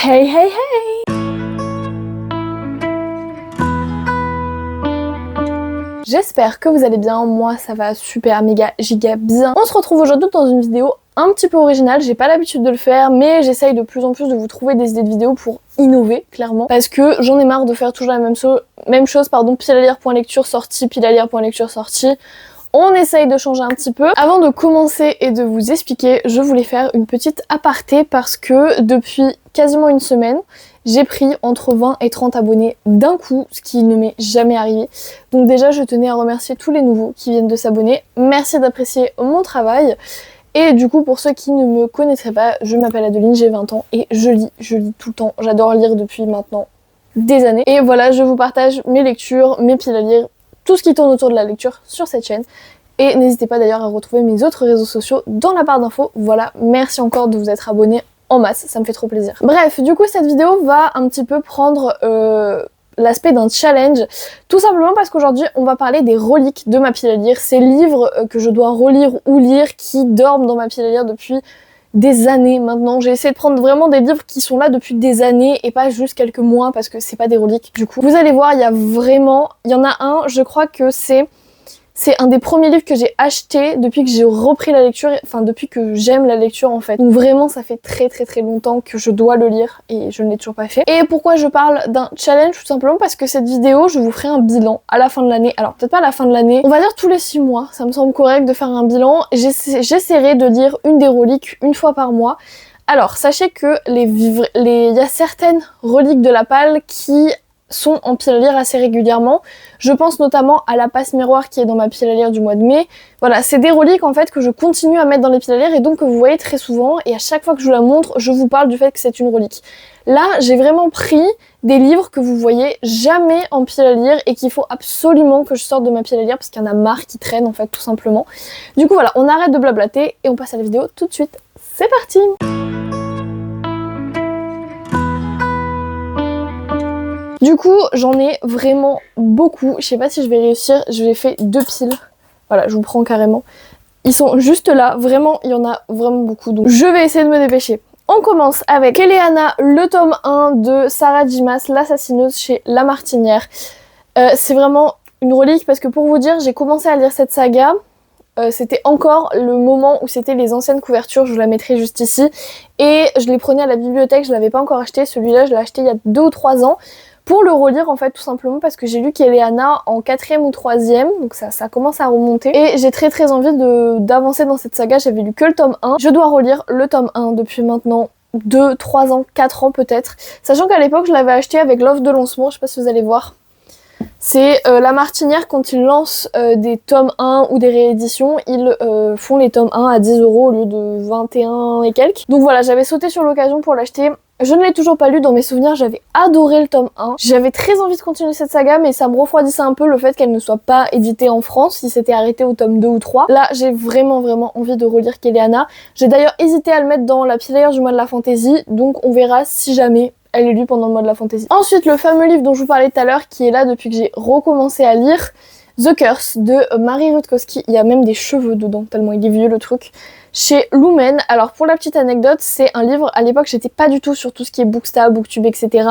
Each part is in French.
Hey hey hey! J'espère que vous allez bien, moi ça va super méga giga bien. On se retrouve aujourd'hui dans une vidéo un petit peu originale, j'ai pas l'habitude de le faire mais j'essaye de plus en plus de vous trouver des idées de vidéos pour innover clairement. Parce que j'en ai marre de faire toujours la même chose, pile à lire.lecture sortie, pile à lire.lecture sortie. On essaye de changer un petit peu. Avant de commencer et de vous expliquer, je voulais faire une petite aparté parce que depuis quasiment une semaine, j'ai pris entre 20 et 30 abonnés d'un coup, ce qui ne m'est jamais arrivé. Donc déjà, je tenais à remercier tous les nouveaux qui viennent de s'abonner. Merci d'apprécier mon travail. Et du coup, pour ceux qui ne me connaîtraient pas, je m'appelle Adeline, j'ai 20 ans et je lis tout le temps. J'adore lire depuis maintenant des années. Et voilà, je vous partage mes lectures, mes piles à lire, tout ce qui tourne autour de la lecture sur cette chaîne. Et n'hésitez pas d'ailleurs à retrouver mes autres réseaux sociaux dans la barre d'infos. Voilà, merci encore de vous être abonnés en masse, ça me fait trop plaisir. Bref, du coup cette vidéo va un petit peu prendre l'aspect d'un challenge, tout simplement parce qu'aujourd'hui on va parler des reliques de ma pile à lire, ces livres que je dois relire ou lire qui dorment dans ma pile à lire depuis des années maintenant. J'ai essayé de prendre vraiment des livres qui sont là depuis des années et pas juste quelques mois parce que c'est pas des reliques du coup. Vous allez voir, il y en a un, je crois que c'est un des premiers livres que j'ai acheté depuis que j'ai repris la lecture, enfin depuis que j'aime la lecture en fait. Donc vraiment ça fait très longtemps que je dois le lire et je ne l'ai toujours pas fait. Et pourquoi je parle d'un challenge? Tout simplement parce que cette vidéo, je vous ferai un bilan à la fin de l'année. Alors peut-être pas à la fin de l'année, on va dire tous les 6 mois, ça me semble correct de faire un bilan. J'essaierai de lire une des reliques une fois par mois. Alors sachez que il y a certaines reliques de la palle qui sont en pile à lire assez régulièrement. Je pense notamment à la passe miroir qui est dans ma pile à lire du mois de mai. Voilà, c'est des reliques en fait que je continue à mettre dans les piles à lire et donc que vous voyez très souvent et à chaque fois que je vous la montre, je vous parle du fait que c'est une relique. Là, j'ai vraiment pris des livres que vous voyez jamais en pile à lire et qu'il faut absolument que je sorte de ma pile à lire parce qu'il y en a marre qui traînent en fait tout simplement. Du coup voilà, on arrête de blablater et on passe à la vidéo tout de suite. C'est parti! Du coup, j'en ai vraiment beaucoup. Je sais pas si je vais réussir. Je l'ai fait 2 piles. Voilà, je vous prends carrément. Ils sont juste là. Vraiment, il y en a vraiment beaucoup. Donc, je vais essayer de me dépêcher. On commence avec Eleana, le tome 1 de Sarah Dimas, l'assassineuse chez La Martinière. C'est vraiment une relique parce que pour vous dire, j'ai commencé à lire cette saga. C'était encore le moment où c'était les anciennes couvertures, je vous la mettrai juste ici. Et je les prenais à la bibliothèque, je l'avais pas encore acheté. Celui-là, je l'ai acheté il y a 2 ou 3 ans. Pour le relire en fait tout simplement parce que j'ai lu qu'Eleana en 4e ou 3e, donc ça commence à remonter. Et j'ai très envie d'avancer dans cette saga, j'avais lu que le tome 1. Je dois relire le tome 1 depuis maintenant 2, 3 ans, 4 ans peut-être. Sachant qu'à l'époque je l'avais acheté avec l'offre de lancement, je sais pas si vous allez voir. C'est La Martinière quand ils lancent des tomes 1 ou des rééditions, ils font les tomes 1 à 10 € au lieu de 21 et quelques. Donc voilà, j'avais sauté sur l'occasion pour l'acheter. Je ne l'ai toujours pas lu, dans mes souvenirs j'avais adoré le tome 1. J'avais très envie de continuer cette saga mais ça me refroidissait un peu le fait qu'elle ne soit pas éditée en France, si c'était arrêté au tome 2 ou 3. Là j'ai vraiment envie de relire Eleana. J'ai d'ailleurs hésité à le mettre dans la pile à lire du mois de la fantasy, donc on verra si jamais elle est lue pendant le mois de la fantasy. Ensuite le fameux livre dont je vous parlais tout à l'heure qui est là depuis que j'ai recommencé à lire, The Curse de Marie Rutkowski. Il y a même des cheveux dedans tellement il est vieux le truc. Chez Lumen. Alors pour la petite anecdote, c'est un livre, à l'époque j'étais pas du tout sur tout ce qui est Bookstab, Booktube, etc.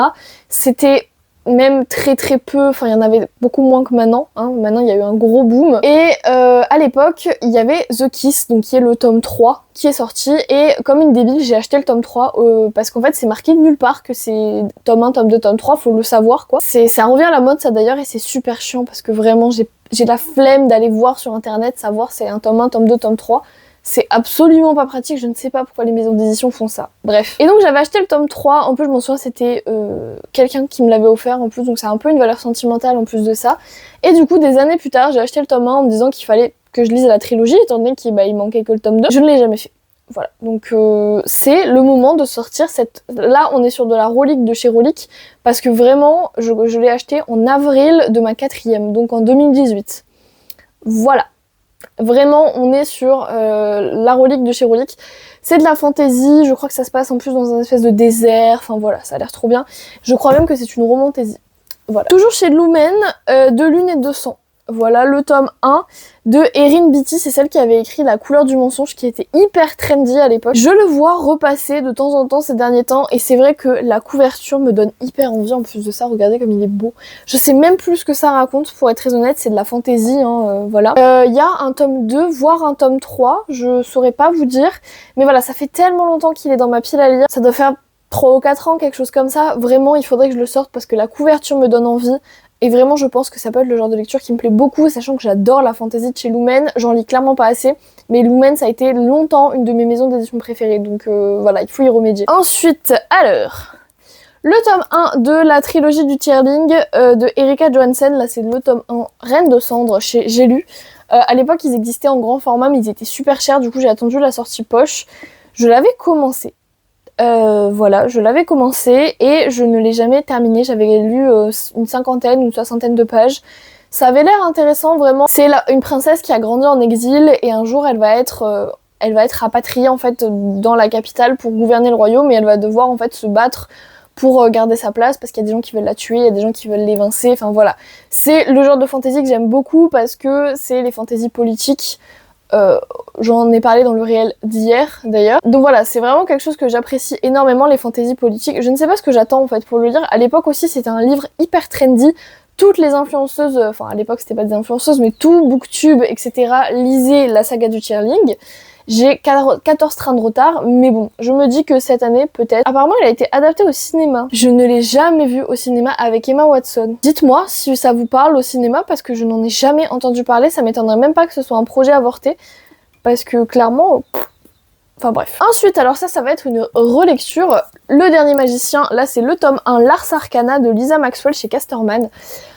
C'était même très peu, enfin il y en avait beaucoup moins que maintenant, hein. Maintenant il y a eu un gros boom. Et à l'époque, il y avait The Kiss, donc qui est le tome 3 qui est sorti, et comme une débile, j'ai acheté le tome 3 parce qu'en fait c'est marqué nulle part que c'est tome 1, tome 2, tome 3, faut le savoir quoi. Ça revient à la mode ça d'ailleurs et c'est super chiant parce que vraiment j'ai la flemme d'aller voir sur internet, savoir c'est un tome 1, tome 2, tome 3. C'est absolument pas pratique, je ne sais pas pourquoi les maisons d'édition font ça. Bref. Et donc j'avais acheté le tome 3, en plus je m'en souviens c'était quelqu'un qui me l'avait offert en plus, donc c'est un peu une valeur sentimentale en plus de ça. Et du coup des années plus tard j'ai acheté le tome 1 en me disant qu'il fallait que je lise la trilogie, étant donné qu'il manquait que le tome 2. Je ne l'ai jamais fait. Voilà, donc c'est le moment de sortir cette... Là on est sur de la relique de chez Relique, parce que vraiment je l'ai acheté en avril de ma 4e, donc en 2018. Voilà. Vraiment, on est sur la relique de chez Relique. C'est de la fantasy, je crois que ça se passe en plus dans un espèce de désert, enfin voilà, ça a l'air trop bien. Je crois même que c'est une romantasy. Voilà. Toujours chez Lumen, De Lune et de Sang. Voilà le tome 1 de Erin Beatty, c'est celle qui avait écrit La couleur du mensonge qui était hyper trendy à l'époque. Je le vois repasser de temps en temps ces derniers temps et c'est vrai que la couverture me donne hyper envie. En plus de ça, regardez comme il est beau. Je sais même plus ce que ça raconte pour être très honnête, c'est de la fantaisie, hein, voilà. Il y a un tome 2, voire un tome 3, je saurais pas vous dire. Mais voilà, ça fait tellement longtemps qu'il est dans ma pile à lire, ça doit faire 3 ou 4 ans, quelque chose comme ça. Vraiment, il faudrait que je le sorte parce que la couverture me donne envie. Et vraiment, je pense que ça peut être le genre de lecture qui me plaît beaucoup, sachant que j'adore la fantasy de chez Lumen. J'en lis clairement pas assez, mais Lumen, ça a été longtemps une de mes maisons d'édition préférées. Donc voilà, il faut y remédier. Ensuite, alors, le tome 1 de la trilogie du Tierling de Erika Johansen. Là, c'est le tome 1 Reine de Cendre chez J'ai lu. À l'époque, ils existaient en grand format, mais ils étaient super chers. Du coup, j'ai attendu la sortie poche. Je l'avais commencé. Voilà, je l'avais commencé et je ne l'ai jamais terminé. J'avais lu une cinquantaine ou une soixantaine de pages. Ça avait l'air intéressant, vraiment. C'est une princesse qui a grandi en exil et un jour elle va être rapatriée en fait dans la capitale pour gouverner le royaume et elle va devoir en fait se battre pour garder sa place parce qu'il y a des gens qui veulent la tuer, il y a des gens qui veulent l'évincer, enfin voilà. C'est le genre de fantasy que j'aime beaucoup parce que c'est les fantaisies politiques. J'en ai parlé dans le réel d'hier d'ailleurs. Donc voilà, c'est vraiment quelque chose que j'apprécie énormément, les fantaisies politiques. Je ne sais pas ce que j'attends en fait pour le lire. À l'époque aussi, c'était un livre hyper trendy. Toutes les influenceuses, enfin à l'époque c'était pas des influenceuses, mais tout Booktube, etc. lisaient la saga du Tierling. J'ai 14 trains de retard, mais bon, je me dis que cette année, peut-être. Apparemment, il a été adapté au cinéma. Je ne l'ai jamais vu au cinéma avec Emma Watson. Dites-moi si ça vous parle au cinéma, parce que je n'en ai jamais entendu parler. Ça m'étonnerait même pas que ce soit un projet avorté, parce que clairement... Enfin bref. Ensuite, alors ça va être une relecture. Le Dernier Magicien, là c'est le tome 1 L'Ars Arcana de Lisa Maxwell chez Casterman.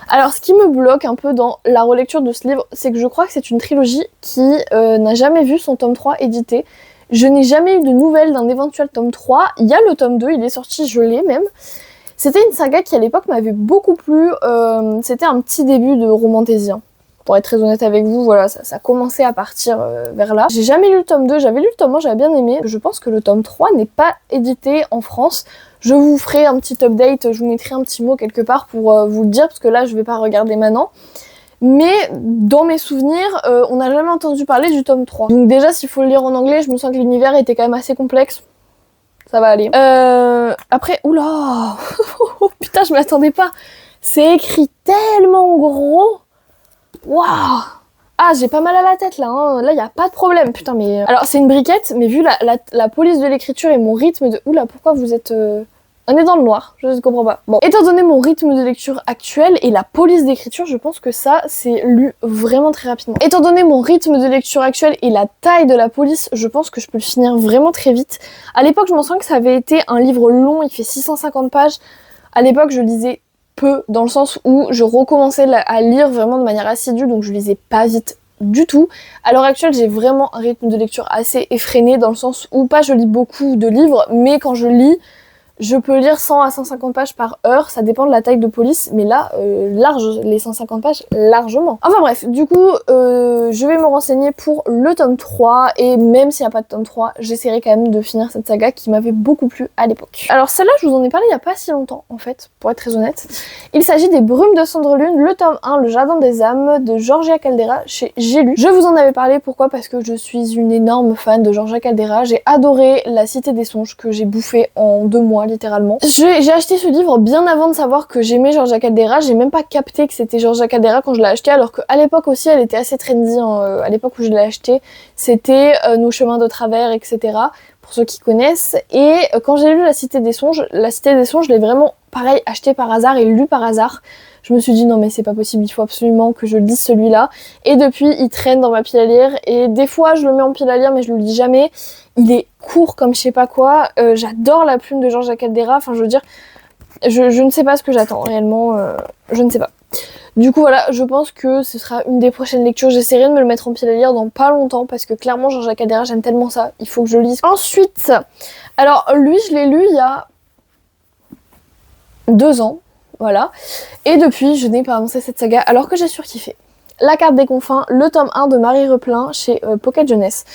Alors ce qui me bloque un peu dans la relecture de ce livre, c'est que je crois que c'est une trilogie qui n'a jamais vu son tome 3 édité. Je n'ai jamais eu de nouvelles d'un éventuel tome 3. Il y a le tome 2, il est sorti, je l'ai même. C'était une saga qui à l'époque m'avait beaucoup plu. C'était un petit début de romantésien. Pour être très honnête avec vous, voilà, ça commençait à partir vers là. J'ai jamais lu le tome 2, j'avais lu le tome 1, j'avais bien aimé. Je pense que le tome 3 n'est pas édité en France. Je vous ferai un petit update, je vous mettrai un petit mot quelque part pour vous le dire, parce que là, je vais pas regarder maintenant. Mais dans mes souvenirs, on n'a jamais entendu parler du tome 3. Donc déjà, s'il faut le lire en anglais, je me sens que l'univers était quand même assez complexe. Ça va aller. Après, oula oh, putain, je m'attendais pas. C'est écrit tellement gros. Waouh! Ah, j'ai pas mal à la tête là, hein. Là y a pas de problème, putain mais... Alors c'est une briquette, mais vu la police de l'écriture et mon rythme de... Oula, pourquoi vous êtes... On est dans le noir, je ne comprends pas. Bon, étant donné mon rythme de lecture actuel et la police d'écriture, je pense que ça, c'est lu vraiment très rapidement. Étant donné mon rythme de lecture actuel et la taille de la police, je pense que je peux le finir vraiment très vite. À l'époque, je me sens que ça avait été un livre long, il fait 650 pages. À l'époque, je lisais peu, dans le sens où je recommençais à lire vraiment de manière assidue, donc je lisais pas vite du tout. À l'heure actuelle, j'ai vraiment un rythme de lecture assez effréné, dans le sens où pas je lis beaucoup de livres, mais quand je lis, je peux lire 100 à 150 pages par heure, ça dépend de la taille de police, mais là, large, les 150 pages, largement. Enfin bref, du coup, je vais me renseigner pour le tome 3, et même s'il n'y a pas de tome 3, j'essaierai quand même de finir cette saga qui m'avait beaucoup plu à l'époque. Alors celle-là, je vous en ai parlé il n'y a pas si longtemps, en fait, pour être très honnête. Il s'agit des Brumes de Cendrelune, le tome 1, Le Jardin des âmes, de Georgia Caldera, chez J'ai lu. Je vous en avais parlé, pourquoi? Parce que je suis une énorme fan de Georgia Caldera, j'ai adoré La Cité des Songes, que j'ai bouffé en 2 mois, littéralement. J'ai acheté ce livre bien avant de savoir que j'aimais Georgia Caldera, j'ai même pas capté que c'était Georgia Caldera quand je l'ai acheté, alors qu'à l'époque aussi elle était assez trendy, hein. À l'époque où je l'ai acheté, c'était Nos chemins de travers, etc. pour ceux qui connaissent. Et quand j'ai lu La Cité des Songes, je l'ai vraiment, pareil, acheté par hasard et lu par hasard. Je me suis dit non mais c'est pas possible, il faut absolument que je lise celui-là. Et depuis, il traîne dans ma pile à lire. Et des fois, je le mets en pile à lire, mais je le lis jamais. Il est court comme je sais pas quoi. J'adore la plume de Georgia Caldera. Enfin, je veux dire, je ne sais pas ce que j'attends réellement. Je ne sais pas. Du coup, voilà, je pense que ce sera une des prochaines lectures. J'essaierai de me le mettre en pile à lire dans pas longtemps parce que clairement, Georgia Caldera, j'aime tellement ça. Il faut que je lise. Ensuite, alors lui, je l'ai lu il y a 2 ans. Voilà. Et depuis, je n'ai pas avancé cette saga alors que j'ai surkiffé. La carte des confins, le tome 1 de Marie Replin chez Pocket Jeunesse.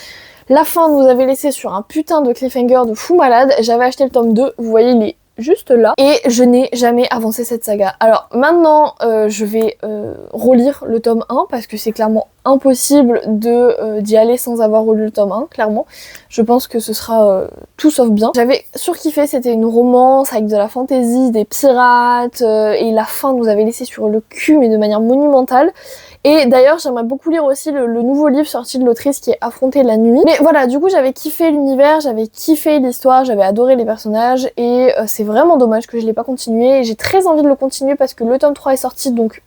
La fin nous avait laissé sur un putain de cliffhanger de fou malade. J'avais acheté le tome 2, vous voyez il est juste là. Et je n'ai jamais avancé cette saga. Alors maintenant, je vais relire le tome 1 parce que c'est clairement impossible d'y aller sans avoir relu le tome 1, clairement. Je pense que ce sera tout sauf bien. J'avais surkiffé, c'était une romance avec de la fantaisie, des pirates, et la fin nous avait laissé sur le cul mais de manière monumentale. Et d'ailleurs j'aimerais beaucoup lire aussi le nouveau livre sorti de l'autrice qui est Affronter la nuit. Mais voilà, du coup j'avais kiffé l'univers, j'avais kiffé l'histoire, j'avais adoré les personnages et c'est vraiment dommage que je l'ai pas continué. Et j'ai très envie de le continuer parce que le tome 3 est sorti, donc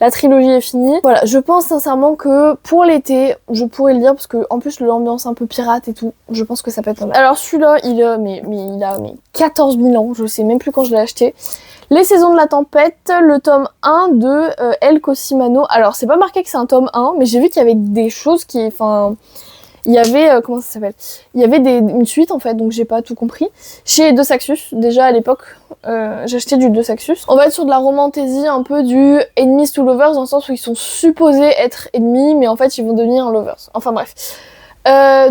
la trilogie est finie. Voilà, je pense sincèrement que pour l'été, je pourrais le lire parce que en plus l'ambiance un peu pirate et tout, je pense que ça peut être pas mal. Alors celui-là, il a 14 000 ans, je sais même plus quand je l'ai acheté. Les saisons de la tempête, le tome 1 de El Cosimano. Alors c'est pas marqué que c'est un tome 1, mais j'ai vu qu'il y avait des choses qui... Enfin... Il y avait, comment ça s'appelle? Il y avait une suite en fait, donc j'ai pas tout compris. Chez De Saxus, déjà à l'époque, j'achetais du De Saxus. On va être sur de la romantaisie, un peu du enemies to lovers, dans le sens où ils sont supposés être ennemis, mais en fait ils vont devenir lovers. Enfin bref.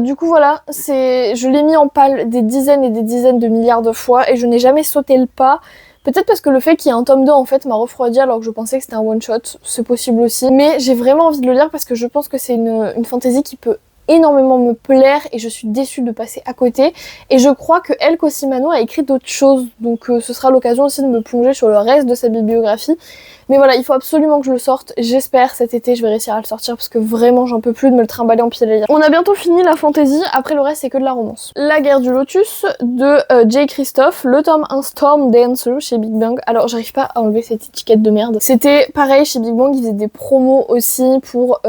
Du coup voilà, je l'ai mis en palle des dizaines et des dizaines de milliards de fois et je n'ai jamais sauté le pas. Peut-être parce que le fait qu'il y ait un tome 2 en fait m'a refroidi alors que je pensais que c'était un one shot, c'est possible aussi. Mais j'ai vraiment envie de le lire parce que je pense que c'est une fantaisie qui peut énormément me plaire et je suis déçue de passer à côté. Et je crois que El Cosimano a écrit d'autres choses, donc ce sera l'occasion aussi de me plonger sur le reste de sa bibliographie. Mais voilà, il faut absolument que je le sorte. J'espère cet été je vais réussir à le sortir parce que vraiment j'en peux plus de me le trimballer en pied à lire. On a bientôt fini la fantaisie, après le reste c'est que de la romance. La guerre du lotus de J. Christophe, le tome 1 Storm Dancer chez Big Bang. Alors j'arrive pas à enlever cette étiquette de merde. C'était pareil chez Big Bang, ils faisaient des promos aussi pour...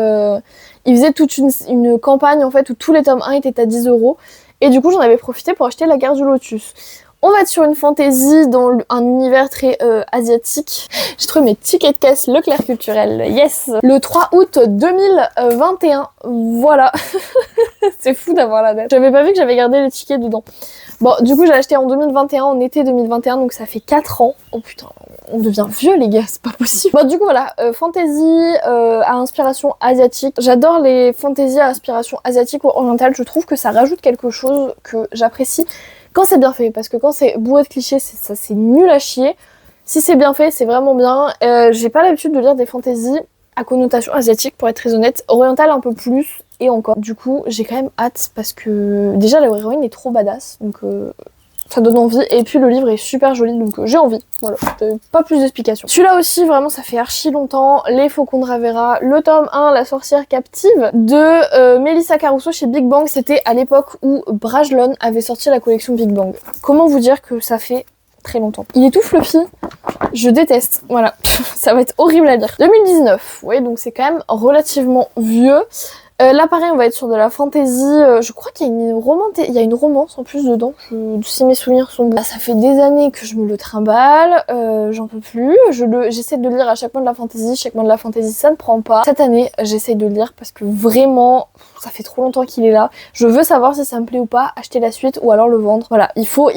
Ils faisaient toute une campagne en fait où tous les tomes 1 étaient à 10 €. Et du coup j'en avais profité pour acheter la guerre du lotus. On va être sur une fantaisie dans un univers très asiatique. J'ai trouvé mes tickets de caisse Leclerc Culturel, yes. Le 3 août 2021, voilà. C'est fou d'avoir la date. J'avais pas vu que j'avais gardé les tickets dedans. Bon, du coup j'ai acheté en 2021, en été 2021, donc ça fait 4 ans. Oh putain, on devient vieux les gars, c'est pas possible. Bon du coup voilà, fantasy à inspiration asiatique. J'adore les fantaisies à inspiration asiatique ou orientale, je trouve que ça rajoute quelque chose que j'apprécie. Quand c'est bien fait, parce que quand c'est bourré de clichés, c'est nul à chier. Si c'est bien fait, c'est vraiment bien. J'ai pas l'habitude de lire des fantaisies à connotation asiatique, pour être très honnête. Orientale un peu plus, et encore. Du coup, j'ai quand même hâte, parce que déjà, la héroïne est trop badass, donc ça donne envie. Et puis le livre est super joli, donc j'ai envie. Voilà, pas plus d'explications. Celui-là aussi, vraiment, ça fait archi longtemps. Les Faucons de Ravera, le tome 1, La sorcière captive, de Melissa Caruso chez Big Bang. C'était à l'époque où Brajlon avait sorti la collection Big Bang. Comment vous dire que ça fait très longtemps. Il est tout fluffy, je déteste, voilà. Ça va être horrible à lire. 2019, oui, donc c'est quand même relativement vieux. Là pareil on va être sur de la fantasy, je crois qu'il y a une romance en plus dedans, si mes souvenirs sont bons. Là, ça fait des années que je me le trimballe, j'en peux plus, j'essaie de lire à chaque mois de la fantasy, chaque mois de la fantasy ça ne prend pas. Cette année j'essaie de le lire parce que vraiment ça fait trop longtemps qu'il est là, je veux savoir si ça me plaît ou pas, acheter la suite ou alors le vendre. Voilà, il faut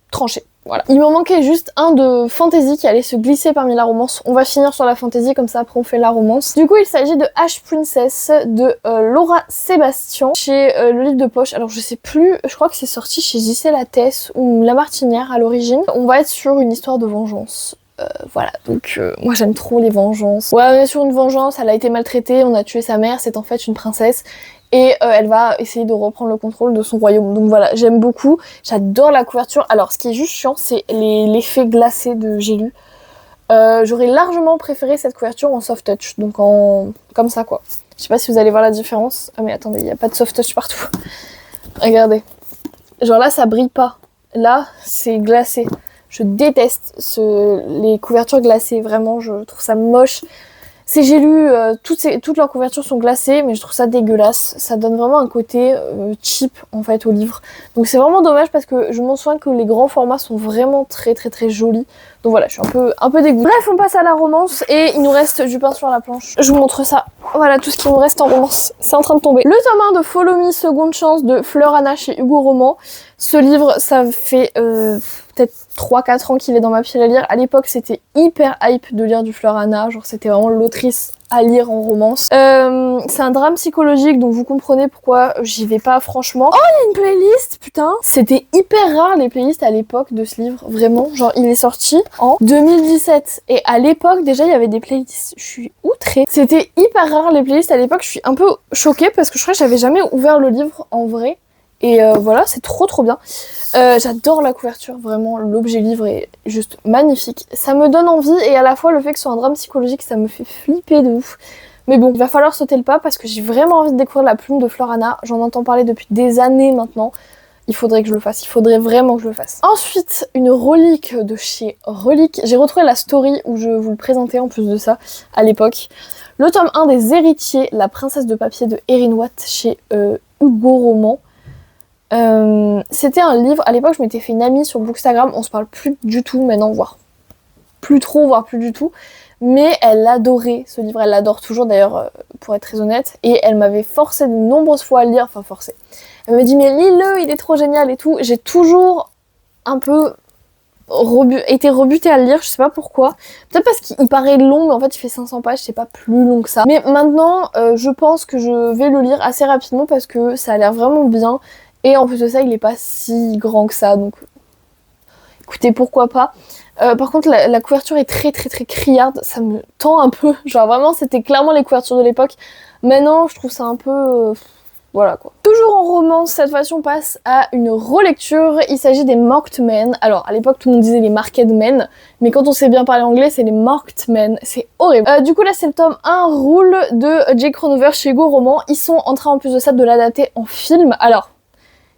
trancher. Voilà. Il me manquait juste un de fantasy qui allait se glisser parmi la romance. On va finir sur la fantasy, comme ça après on fait la romance. Du coup il s'agit de Ash Princess de Laura Sébastien chez le livre de poche. Alors je sais plus, je crois que c'est sorti chez J.C. Lattès ou La Martinière à l'origine. On va être sur une histoire de vengeance. Voilà, donc moi j'aime trop les vengeances. Ouais, on est sur une vengeance, elle a été maltraitée, on a tué sa mère, c'est en fait une princesse. Et elle va essayer de reprendre le contrôle de son royaume. Donc voilà, j'aime beaucoup. J'adore la couverture. Alors ce qui est juste chiant, c'est l'effet glacé de J'ai lu. J'aurais largement préféré cette couverture en soft touch. Donc comme ça quoi. Je sais pas si vous allez voir la différence. Ah mais attendez, il n'y a pas de soft touch partout. Regardez. Genre là ça brille pas. Là c'est glacé. Je déteste les couvertures glacées. Vraiment, je trouve ça moche. J'ai lu, toutes leurs couvertures sont glacées, mais je trouve ça dégueulasse. Ça donne vraiment un côté cheap en fait au livre. Donc c'est vraiment dommage parce que je m'en souviens que les grands formats sont vraiment très très très jolis. Donc voilà, je suis un peu dégoûtée. Bref, on passe à la romance et il nous reste du pain sur la planche. Je vous montre ça. Voilà tout ce qui nous reste en romance. C'est en train de tomber. Le tome 1 de Follow Me, Seconde Chance de Fleur Anna chez Hugo Roman. Ce livre, ça fait peut-être 3-4 ans qu'il est dans ma pile à lire. À l'époque, c'était hyper hype de lire du Fleur Anna. Genre, c'était vraiment l'autrice à lire en romance. C'est un drame psychologique, donc vous comprenez pourquoi j'y vais pas franchement. Oh, il y a une playlist, putain. C'était hyper rare les playlists à l'époque de ce livre, vraiment. Genre, il est sorti en 2017. Et à l'époque, déjà, il y avait des playlists. Je suis outrée. C'était hyper rare les playlists à l'époque. Je suis un peu choquée parce que je crois que j'avais jamais ouvert le livre en vrai. Et voilà, c'est trop bien. J'adore la couverture, vraiment, l'objet livre est juste magnifique. Ça me donne envie et à la fois le fait que ce soit un drame psychologique, ça me fait flipper de ouf. Mais bon, il va falloir sauter le pas parce que j'ai vraiment envie de découvrir La Plume de Florana. J'en entends parler depuis des années maintenant. Il faudrait que je le fasse, il faudrait vraiment que je le fasse. Ensuite, une relique de chez Relique. J'ai retrouvé la story où je vous le présentais en plus de ça à l'époque. Le tome 1 des Héritiers, La princesse de papier de Erin Watt chez Hugo Roman. C'était un livre, à l'époque je m'étais fait une amie sur Bookstagram, on se parle plus du tout maintenant, voire plus trop, voire plus du tout, mais elle adorait ce livre, elle l'adore toujours d'ailleurs pour être très honnête, et elle m'avait forcé de nombreuses fois à le lire, enfin forcé. Elle m'avait dit mais lis-le, il est trop génial et tout, j'ai toujours un peu été rebutée à le lire, je sais pas pourquoi, peut-être parce qu'il paraît long mais en fait il fait 500 pages, c'est pas plus long que ça. Mais maintenant je pense que je vais le lire assez rapidement parce que ça a l'air vraiment bien. Et en plus de ça, il est pas si grand que ça, donc écoutez, pourquoi pas. Par contre, la couverture est très criarde, ça me tend un peu. Genre vraiment, c'était clairement les couvertures de l'époque. Maintenant, je trouve ça un peu... voilà quoi. Toujours en romance, cette fois-ci on passe à une relecture. Il s'agit des Marked Men. Alors, à l'époque, tout le monde disait les Marked Men, mais quand on sait bien parler anglais, c'est les Marked Men. C'est horrible. Du coup, là, c'est le tome 1 Rule de Jake Ronover chez Hugo Roman. Ils sont en train, en plus de ça, de l'adapter en film. Alors...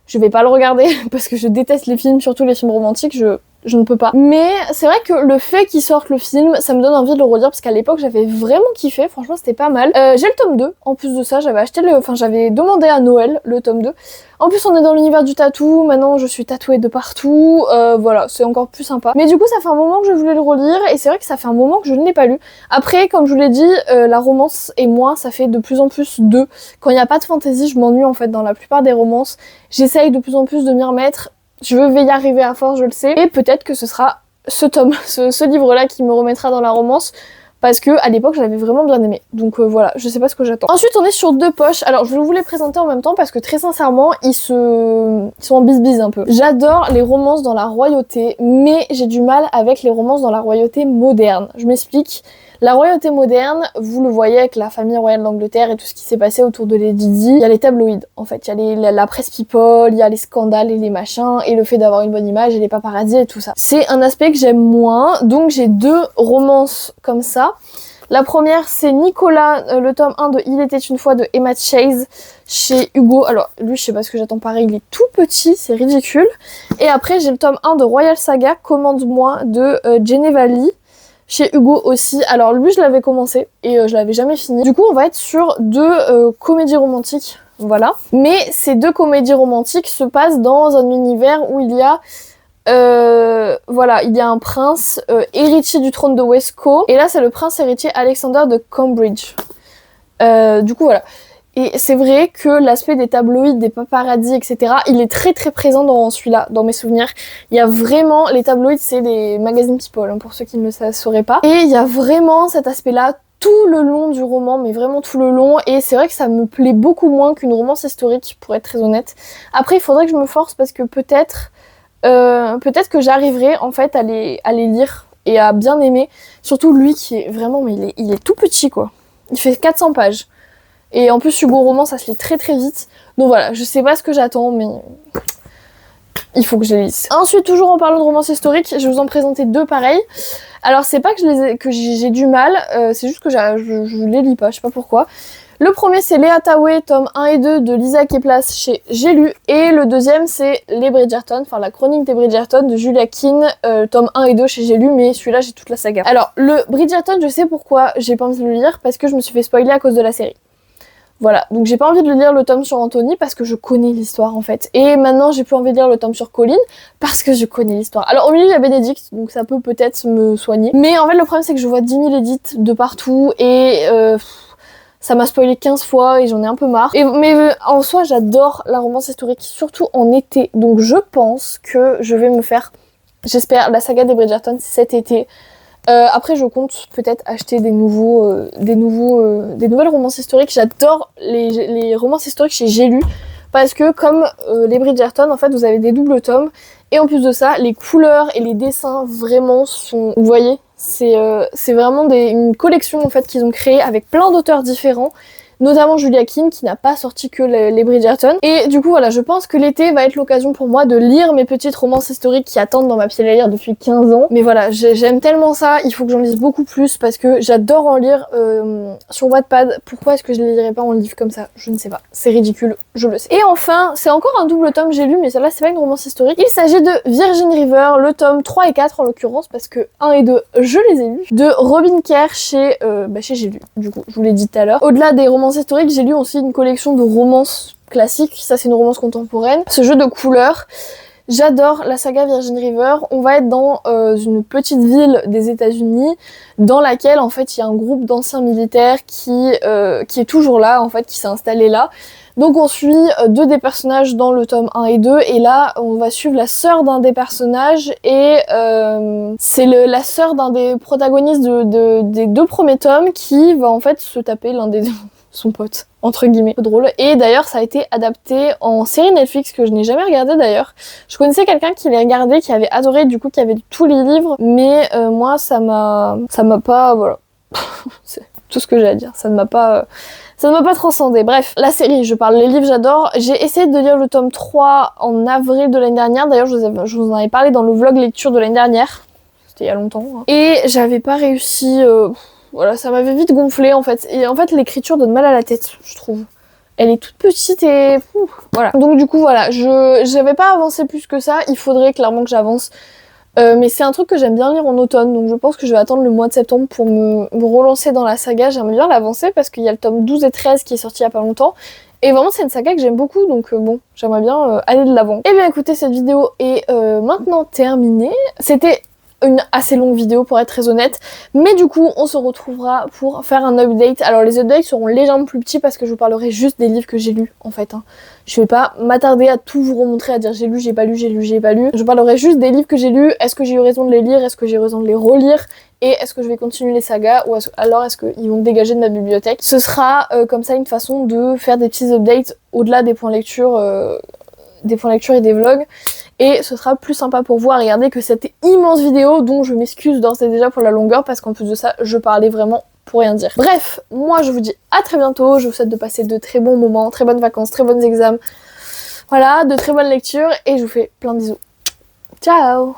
je vais pas le regarder parce que je déteste les films, surtout les films romantiques, je ne peux pas. Mais c'est vrai que le fait qu'ils sortent le film, ça me donne envie de le relire parce qu'à l'époque j'avais vraiment kiffé, franchement c'était pas mal. J'ai le tome 2, en plus de ça, j'avais demandé à Noël le tome 2. En plus on est dans l'univers du tatou, maintenant je suis tatouée de partout, voilà, c'est encore plus sympa. Mais du coup ça fait un moment que je voulais le relire et c'est vrai que ça fait un moment que je ne l'ai pas lu. Après, comme je vous l'ai dit, la romance et moi ça fait de plus en plus deux. Quand il n'y a pas de fantasy, je m'ennuie en fait dans la plupart des romances. J'essaye de plus en plus de m'y remettre. Je vais y arriver à force, je le sais. Et peut-être que ce sera ce tome, ce livre-là qui me remettra dans la romance. Parce que à l'époque, je l'avais vraiment bien aimé. Donc voilà, je sais pas ce que j'attends. Ensuite, on est sur deux poches. Alors, je vais vous les présenter en même temps parce que très sincèrement, ils sont en bisbise un peu. J'adore les romances dans la royauté, mais j'ai du mal avec les romances dans la royauté moderne. Je m'explique. La royauté moderne, vous le voyez avec la famille royale d'Angleterre et tout ce qui s'est passé autour de Lady Di. Il y a les tabloïds, en fait. Il y a la presse people, il y a les scandales et les machins, et le fait d'avoir une bonne image et les paparazzis et tout ça. C'est un aspect que j'aime moins, donc j'ai deux romances comme ça. La première, c'est Nicolas, le tome 1 de Il était une fois de Emma Chase chez Hugo. Alors, lui, je sais pas ce que j'attends pareil, il est tout petit, c'est ridicule. Et après, j'ai le tome 1 de Royal Saga, Commande-moi de Geneva Lee. Chez Hugo aussi, alors lui je l'avais commencé et je l'avais jamais fini. Du coup on va être sur deux comédies romantiques, voilà. Mais ces deux comédies romantiques se passent dans un univers où il y a voilà, il y a un prince héritier du trône de Westco. Et là c'est le prince héritier Alexander de Cambridge. Du coup voilà. Et c'est vrai que l'aspect des tabloïds, des paparazzis, etc., il est très présent dans celui-là, dans mes souvenirs. Il y a vraiment, les tabloïds, c'est des magazines people, hein, pour ceux qui ne le sauraient pas. Et il y a vraiment cet aspect-là tout le long du roman, mais vraiment tout le long. Et c'est vrai que ça me plaît beaucoup moins qu'une romance historique, pour être très honnête. Après, il faudrait que je me force parce que peut-être que j'arriverai en fait à les lire et à bien aimer. Surtout lui qui est vraiment, mais il est tout petit quoi. Il fait 400 pages. Et en plus, Hugo Roman, ça se lit très vite. Donc voilà, je sais pas ce que j'attends, mais il faut que je les lise. Ensuite, toujours en parlant de romance historique, je vais vous en présenter deux pareils. Alors, c'est pas que j'ai du mal, c'est juste que je les lis pas, je sais pas pourquoi. Le premier, c'est Les Hathaway, tome 1 et 2 de Lisa Keplas chez J'ai lu. Et le deuxième, c'est Les Bridgerton, enfin la chronique des Bridgerton de Julia Keane, tome 1 et 2 chez J'ai lu, mais celui-là, j'ai toute la saga. Alors, le Bridgerton, je sais pourquoi j'ai pas envie de le lire, parce que je me suis fait spoiler à cause de la série. Voilà, donc j'ai pas envie de lire le tome sur Anthony parce que je connais l'histoire en fait. Et maintenant j'ai plus envie de lire le tome sur Colin parce que je connais l'histoire. Alors au milieu il y a Bénédicte, donc ça peut peut-être me soigner. Mais en fait le problème c'est que je vois 10 000 edits de partout et ça m'a spoilé 15 fois et j'en ai un peu marre. Mais en soi j'adore la romance historique, surtout en été. Donc je pense que je vais me faire, j'espère, la saga des Bridgerton cet été. Après je compte peut-être acheter des nouvelles romances historiques. J'adore les romances historiques chez J'ai lu parce que comme les Bridgerton en fait vous avez des doubles tomes et en plus de ça les couleurs et les dessins vraiment sont, vous voyez, c'est vraiment une collection en fait qu'ils ont créée avec plein d'auteurs différents, notamment Julia Kim qui n'a pas sorti que les Bridgerton. Et du coup voilà, je pense que l'été va être l'occasion pour moi de lire mes petites romances historiques qui attendent dans ma pile à lire depuis 15 ans. Mais voilà, j'aime tellement ça, il faut que j'en lise beaucoup plus parce que j'adore en lire sur Wattpad. Pourquoi est-ce que je les lirais pas en livre comme ça? Je ne sais pas, c'est ridicule, je le sais. Et enfin, c'est encore un double tome j'ai lu, mais celle-là c'est pas une romance historique. Il s'agit de Virgin River, le tome 3 et 4 en l'occurrence, parce que 1 et 2 je les ai lus, de Robin Kerr chez J'ai lu, du coup, je vous l'ai dit tout à l'heure. Au-delà des romances historiques, j'ai lu aussi une collection de romances classiques, ça c'est une romance contemporaine, ce jeu de couleurs. J'adore la saga Virgin River. On va être dans une petite ville des États-Unis dans laquelle en fait il y a un groupe d'anciens militaires qui est toujours là, en fait, qui s'est installé là. Donc on suit deux des personnages dans le tome 1 et 2 et là on va suivre la sœur d'un des personnages et c'est la sœur d'un des protagonistes des deux premiers tomes qui va en fait se taper l'un des son pote, entre guillemets, drôle. Et d'ailleurs ça a été adapté en série Netflix que je n'ai jamais regardé d'ailleurs. Je connaissais quelqu'un qui l'ait regardé, qui avait adoré, du coup qui avait tous les livres, mais moi ça m'a pas, voilà. C'est tout ce que j'ai à dire, ça ne m'a pas transcendé. Bref, la série, je parle, les livres j'adore. J'ai essayé de lire le tome 3 en avril de l'année dernière, d'ailleurs je vous en avais parlé dans le vlog lecture de l'année dernière, c'était il y a longtemps, hein. Et j'avais pas réussi, voilà, ça m'avait vite gonflé en fait. Et en fait l'écriture donne mal à la tête, je trouve. Elle est toute petite et voilà. Donc du coup voilà, j'avais pas avancé plus que ça, il faudrait clairement que j'avance. Mais c'est un truc que j'aime bien lire en automne, donc je pense que je vais attendre le mois de septembre pour me relancer dans la saga. J'aime bien l'avancer parce qu'il y a le tome 12 et 13 qui est sorti il y a pas longtemps. Et vraiment c'est une saga que j'aime beaucoup, donc bon, j'aimerais bien aller de l'avant. Et bien écoutez, cette vidéo est maintenant terminée. C'était une assez longue vidéo pour être très honnête, mais du coup on se retrouvera pour faire un update. Alors les updates seront légèrement plus petits parce que je vous parlerai juste des livres que j'ai lus en fait, hein. Je vais pas m'attarder à tout vous remontrer, à dire j'ai lu, j'ai pas lu, j'ai lu, j'ai pas lu. Je parlerai juste des livres que j'ai lus, est-ce que j'ai eu raison de les lire, est-ce que j'ai eu raison de les relire, et est-ce que je vais continuer les sagas, ou alors est-ce qu'ils vont me dégager de ma bibliothèque. Ce sera comme ça une façon de faire des petits updates au-delà des points lecture et des vlogs. Et ce sera plus sympa pour vous à regarder que cette immense vidéo dont je m'excuse d'ores et déjà pour la longueur parce qu'en plus de ça, je parlais vraiment pour rien dire. Bref, moi je vous dis à très bientôt, je vous souhaite de passer de très bons moments, très bonnes vacances, très bonnes examens, voilà, de très bonnes lectures et je vous fais plein de bisous. Ciao!